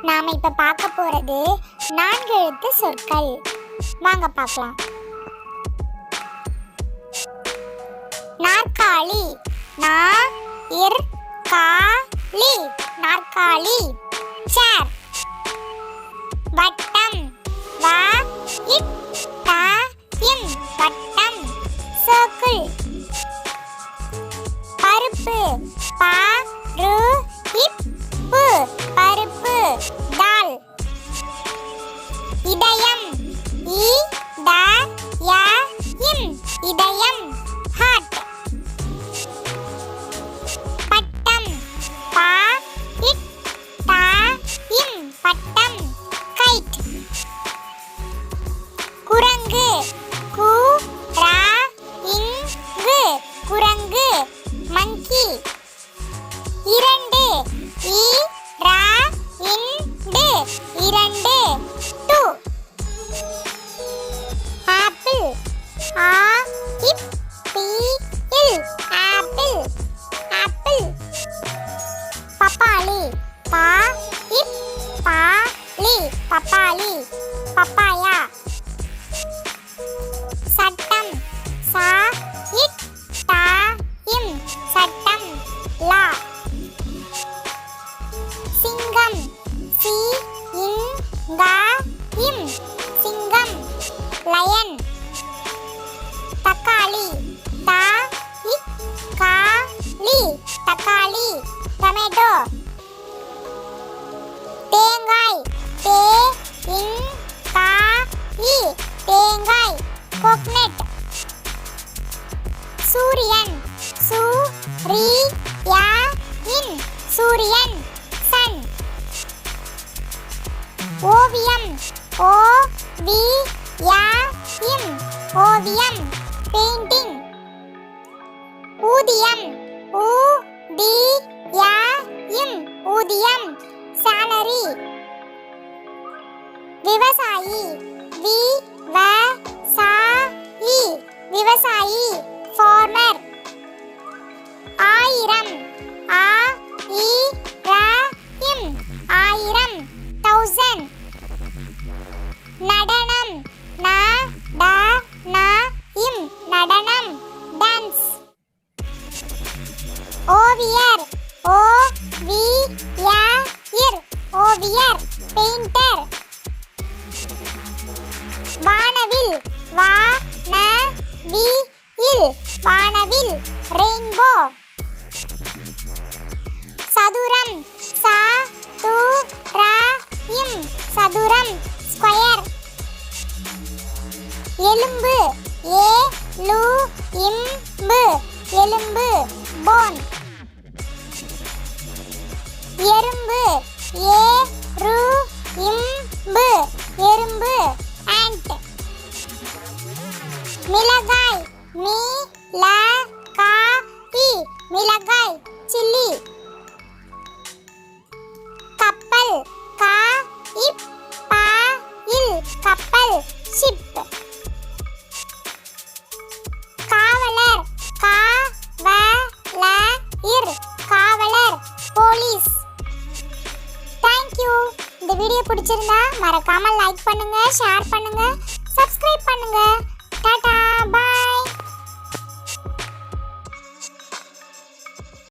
நாம இப்ப பார்க்க போறது 4 எழுத்து சொற்கள். வாங்க பார்க்கலாம். நாற்காலி, நா-இர்-கா-லி, நாற்காலி. சேர். வட்டம், வ-இட்-ட-இம், வட்டம். சர்க்கிள். பருப்பு, ப-ரு-இப்-பு, பருப்பு. தால். இதயம், இ-த-ய-இம், இதயம். ஹார்ட். பட்டம், ப-இட்-ட-இம், பட்டம். கைட். குரங்கு, கு-ரா-இங்கு, குரங்கு. மங்கி. இரண்டு, இ-ரா-இண்டு, இரண்டு. டூ. ஆப்பிள், ஆ-இப்-பி-இல், ஆப்பிள், ஆப்பிள். பப்பாளி, ப-இப்-பா-லி, பப்பாளி, பப்பாயா. சட்டம், ச-இட்-ட-இம், சட்டம். லா. சிங்கம், சி-இங்-க-இம், சிங்கம். லயன். தக்காளி, த-இக்-கா-லி, தக்காளி, டொமேட்டோ. தேங்காய், தே-இங்-கா-இ, தேங்காய், கோக்னட். சூரியன், சூ-ரி-ய-இன், சூரியன், சன். ஓவியம், ஓ-வி-ய-இம், ஓவியம், பெயிண்டிங். ஊதியம், ஊ-தி-ய-இம், ஊதியம், சாலரி. விவசாயி, வி-வ-சா-இ, விவசாயி, ஃபார்மர். ஆயிரம், ஆ-இ-ர-இம், ஆயிரம், 1000. நடனம், ந-ட-ந-இம், நடனம், டான்ஸ். ஓவியர், ஓ-வி-ய-இர், ஓவியர், பெயிண்டர். வானவில், வா-ந-வி-இல், வானவில், ரெயின்போ. சதுரம், ச-து-ர-இம், சதுரம், ஸ்கொயர். எலும்பு, ஏ-லு-இம்பு, எலும்பு, போன். எறும்பு, ஏ-ரு-இம்பு, எறும்பு, ஆண்ட். மிளகாய், மீ-ல-கா-இ, மிளகாய், சில்லி. கப்பல், க-இப்-ப-இல், கப்பல், ஷிப். காவலர், கா-வ-ல-இர், காவலர், போலீஸ். தேங்க்யூ. இந்த வீடியோ பிடிச்சிருந்தா மறக்காம லைக் பண்ணுங்க, ஷேர் பண்ணுங்க, சப்ஸ்கிரைப் பண்ணுங்க.